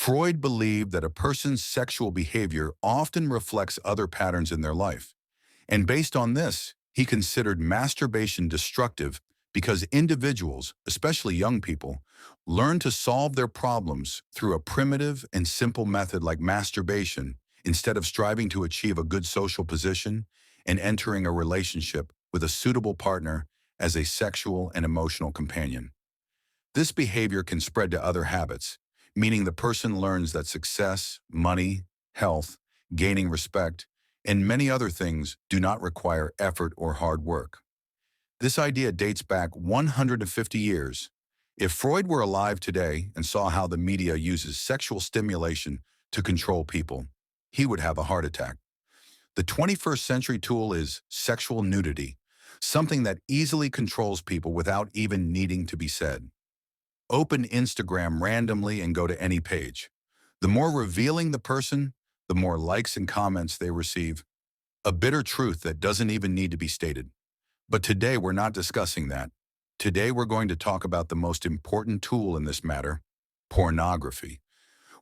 Freud believed that a person's sexual behavior often reflects other patterns in their life. And based on this, he considered masturbation destructive because individuals, especially young people, learn to solve their problems through a primitive and simple method like masturbation instead of striving to achieve a good social position and entering a relationship with a suitable partner as a sexual and emotional companion. This behavior can spread to other habits, meaning the person learns that success, money, health, gaining respect, and many other things do not require effort or hard work. This idea dates back 150 years. If Freud were alive today and saw how the media uses sexual stimulation to control people, he would have a heart attack. The 21st century tool is sexual nudity, something that easily controls people without even needing to be said. Open Instagram randomly and go to any page. The more revealing the person, the more likes and comments they receive. A bitter truth that doesn't even need to be stated. But today we're not discussing that. Today we're going to talk about the most important tool in this matter, pornography.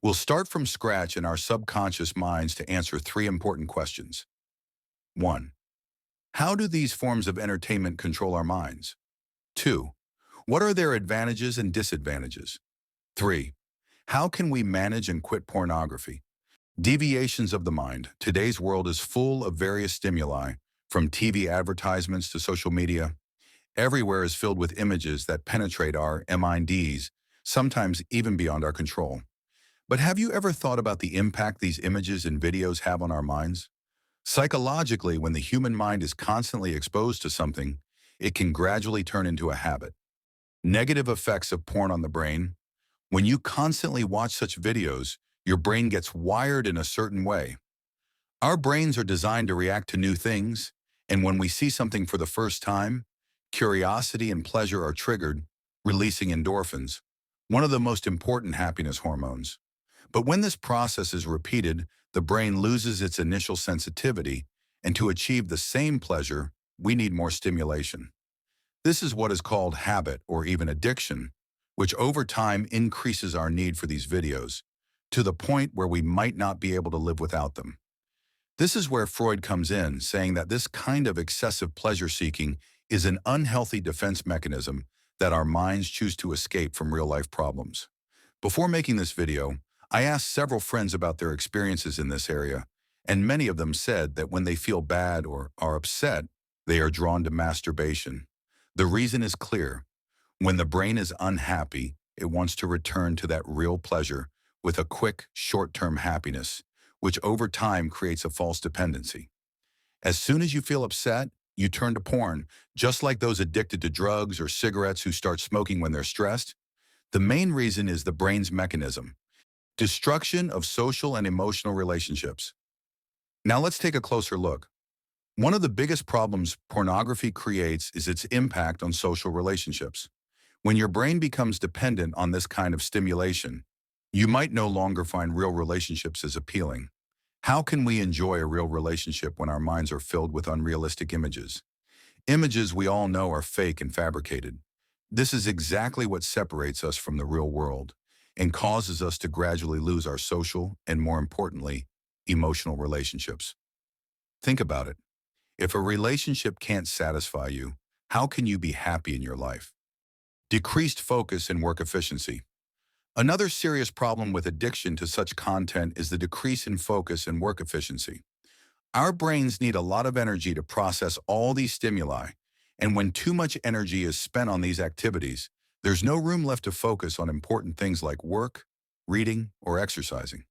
We'll start from scratch in our subconscious minds to answer three important questions. 1. How do these forms of entertainment control our minds? 2. What are their advantages and disadvantages? 3. How can we manage and quit pornography? Deviations of the mind. Today's world is full of various stimuli, from TV advertisements to social media. Everywhere is filled with images that penetrate our minds, sometimes even beyond our control. But have you ever thought about the impact these images and videos have on our minds? Psychologically, when the human mind is constantly exposed to something, it can gradually turn into a habit. Negative effects of porn on the brain. When you constantly watch such videos, your brain gets wired in a certain way. Our brains are designed to react to new things, and when we see something for the first time, curiosity and pleasure are triggered, releasing endorphins, one of the most important happiness hormones. But when this process is repeated, the brain loses its initial sensitivity, and to achieve the same pleasure, we need more stimulation. This is what is called habit or even addiction, which over time increases our need for these videos, to the point where we might not be able to live without them. This is where Freud comes in, saying that this kind of excessive pleasure-seeking is an unhealthy defense mechanism that our minds choose to escape from real-life problems. Before making this video, I asked several friends about their experiences in this area, and many of them said that when they feel bad or are upset, they are drawn to masturbation. The reason is clear. When the brain is unhappy, it wants to return to that real pleasure with a quick, short-term happiness, which over time creates a false dependency. As soon as you feel upset, you turn to porn, just like those addicted to drugs or cigarettes who start smoking when they're stressed. The main reason is the brain's mechanism: destruction of social and emotional relationships. Now let's take a closer look. One of the biggest problems pornography creates is its impact on social relationships. When your brain becomes dependent on this kind of stimulation, you might no longer find real relationships as appealing. How can we enjoy a real relationship when our minds are filled with unrealistic images? Images we all know are fake and fabricated. This is exactly what separates us from the real world and causes us to gradually lose our social and, more importantly, emotional relationships. Think about it. If a relationship can't satisfy you, how can you be happy in your life? Decreased focus and work efficiency. Another serious problem with addiction to such content is the decrease in focus and work efficiency. Our brains need a lot of energy to process all these stimuli, and when too much energy is spent on these activities, there's no room left to focus on important things like work, reading, or exercising.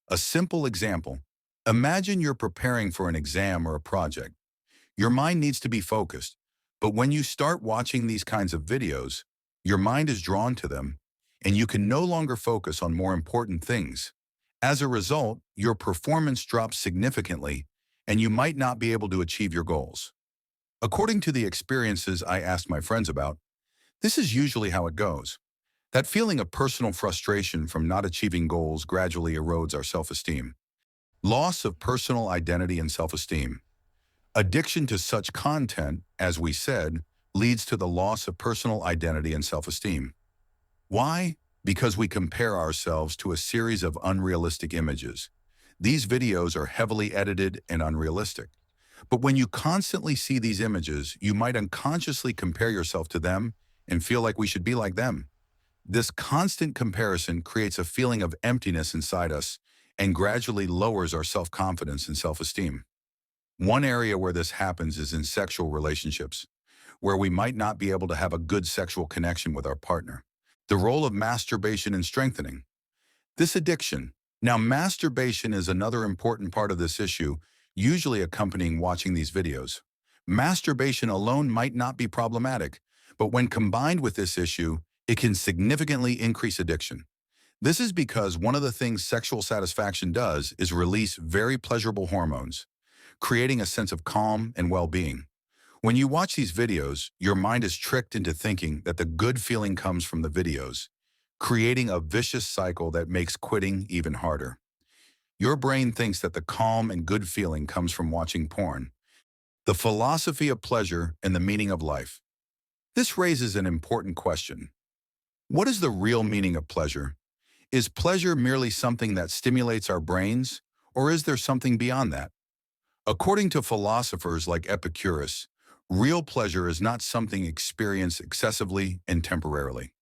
A simple example: imagine you're preparing for an exam or a project. Your mind needs to be focused, but when you start watching these kinds of videos, your mind is drawn to them, and you can no longer focus on more important things. As a result, your performance drops significantly, and you might not be able to achieve your goals. According to the experiences I asked my friends about, this is usually how it goes. That feeling of personal frustration from not achieving goals gradually erodes our self-esteem. Loss of personal identity and self-esteem. Addiction to such content, as we said, leads to the loss of personal identity and self-esteem. Why? because we compare ourselves to a series of unrealistic images. These videos are heavily edited and unrealistic. But when you constantly see these images, you might unconsciously compare yourself to them and feel like we should be like them. This constant comparison creates a feeling of emptiness inside us and gradually lowers our self-confidence and self-esteem. One area where this happens is in sexual relationships, where we might not be able to have a good sexual connection with our partner. The role of masturbation in strengthening this addiction. Now, masturbation is another important part of this issue, usually accompanying watching these videos. Masturbation alone might not be problematic, but when combined with this issue, it can significantly increase addiction. This is because one of the things sexual satisfaction does is release very pleasurable hormones, creating a sense of calm and well-being. When you watch these videos, your mind is tricked into thinking that the good feeling comes from the videos, creating a vicious cycle that makes quitting even harder. Your brain thinks that the calm and good feeling comes from watching porn. The philosophy of pleasure and the meaning of life. This raises an important question. What is the real meaning of pleasure? Is pleasure merely something that stimulates our brains, or is there something beyond that? According to philosophers like Epicurus, real pleasure is not something experienced excessively and temporarily.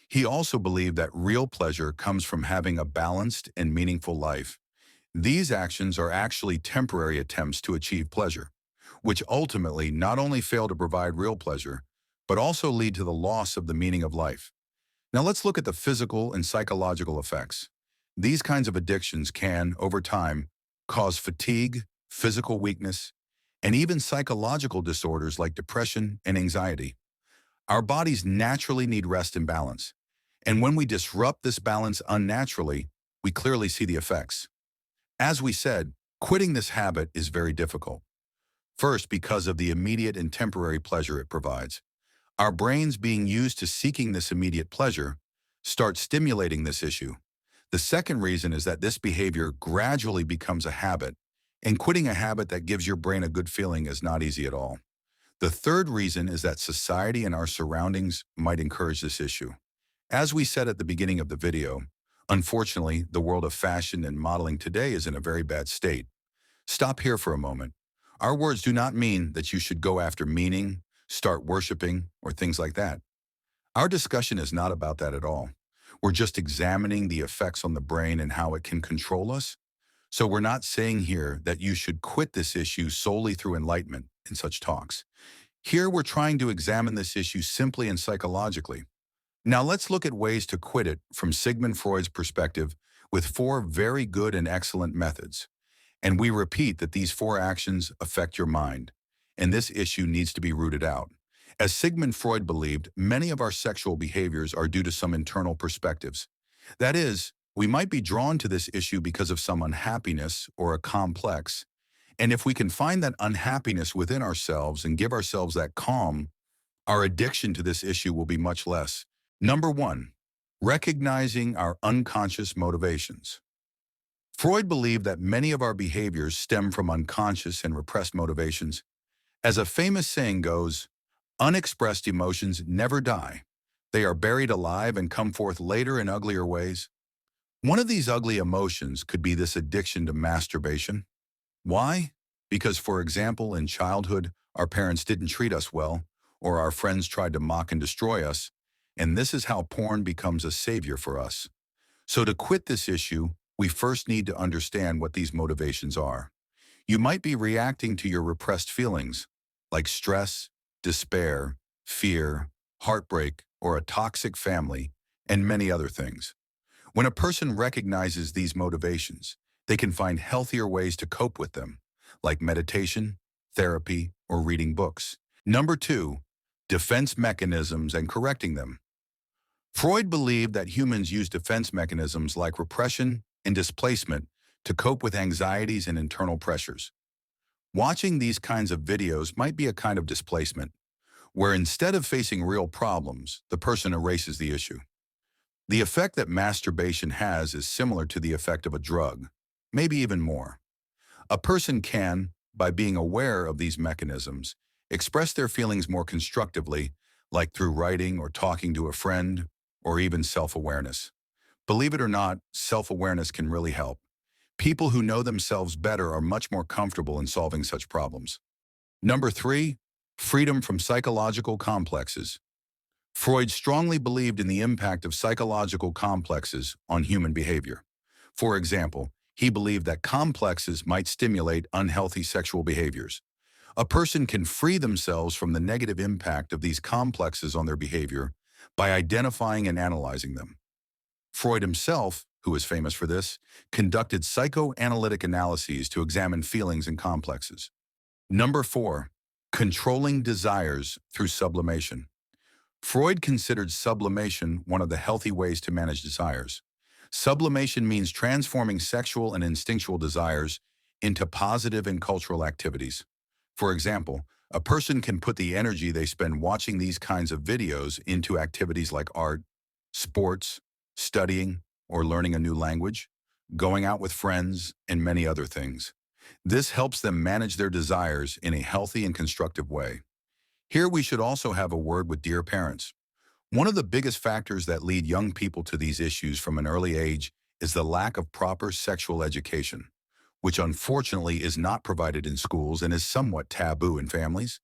He also believed that real pleasure comes from having a balanced and meaningful life. These actions are actually temporary attempts to achieve pleasure, which ultimately not only fail to provide real pleasure, but also lead to the loss of the meaning of life. Now let's look at the physical and psychological effects. These kinds of addictions can, over time, cause fatigue, physical weakness, and even psychological disorders like depression and anxiety. Our bodies naturally need rest and balance. And when we disrupt this balance unnaturally, we clearly see the effects. As we said, quitting this habit is very difficult. First, because of the immediate and temporary pleasure it provides. Our brains, being used to seeking this immediate pleasure, start stimulating this issue. The second reason is that this behavior gradually becomes a habit, and quitting a habit that gives your brain a good feeling is not easy at all. The third reason is that society and our surroundings might encourage this issue. As we said at the beginning of the video, unfortunately, the world of fashion and modeling today is in a very bad state. Stop here for a moment. Our words do not mean that you should go after meaning, start worshiping, or things like that. Our discussion is not about that at all. We're just examining the effects on the brain and how it can control us. So we're not saying here that you should quit this issue solely through enlightenment in such talks. Here we're trying to examine this issue simply and psychologically. Now let's look at ways to quit it from Sigmund Freud's perspective with 4 very good and excellent methods. And we repeat that these 4 actions affect your mind, and this issue needs to be rooted out. As Sigmund Freud believed, many of our sexual behaviors are due to some internal perspectives. That is, we might be drawn to this issue because of some unhappiness or a complex, and if we can find that unhappiness within ourselves and give ourselves that calm, our addiction to this issue will be much less. Number 1, recognizing our unconscious motivations. Freud believed that many of our behaviors stem from unconscious and repressed motivations. As a famous saying goes, unexpressed emotions never die. They are buried alive and come forth later in uglier ways. One of these ugly emotions could be this addiction to masturbation. Why? Because, for example, in childhood, our parents didn't treat us well, or our friends tried to mock and destroy us, and this is how porn becomes a savior for us. So to quit this issue, we first need to understand what these motivations are. You might be reacting to your repressed feelings, like stress, despair, fear, heartbreak, or a toxic family, and many other things. When a person recognizes these motivations, they can find healthier ways to cope with them, like meditation, therapy, or reading books. Number 2, defense mechanisms and correcting them. Freud believed that humans use defense mechanisms like repression and displacement to cope with anxieties and internal pressures. Watching these kinds of videos might be a kind of displacement, where instead of facing real problems, the person erases the issue. The effect that masturbation has is similar to the effect of a drug, maybe even more. A person can, by being aware of these mechanisms, express their feelings more constructively, like through writing or talking to a friend, or even self-awareness. Believe it or not, self-awareness can really help. People who know themselves better are much more comfortable in solving such problems. Number 3, freedom from psychological complexes. Freud strongly believed in the impact of psychological complexes on human behavior. For example, he believed that complexes might stimulate unhealthy sexual behaviors. A person can free themselves from the negative impact of these complexes on their behavior by identifying and analyzing them. Freud himself, who is famous for this, conducted psychoanalytic analyses to examine feelings and complexes. Number 4, controlling desires through sublimation. Freud considered sublimation one of the healthy ways to manage desires. Sublimation means transforming sexual and instinctual desires into positive and cultural activities. For example, a person can put the energy they spend watching these kinds of videos into activities like art, sports, studying, or learning a new language, going out with friends, and many other things. This helps them manage their desires in a healthy and constructive way. Here we should also have a word with dear parents. One of the biggest factors that lead young people to these issues from an early age is the lack of proper sexual education, which unfortunately is not provided in schools and is somewhat taboo in families.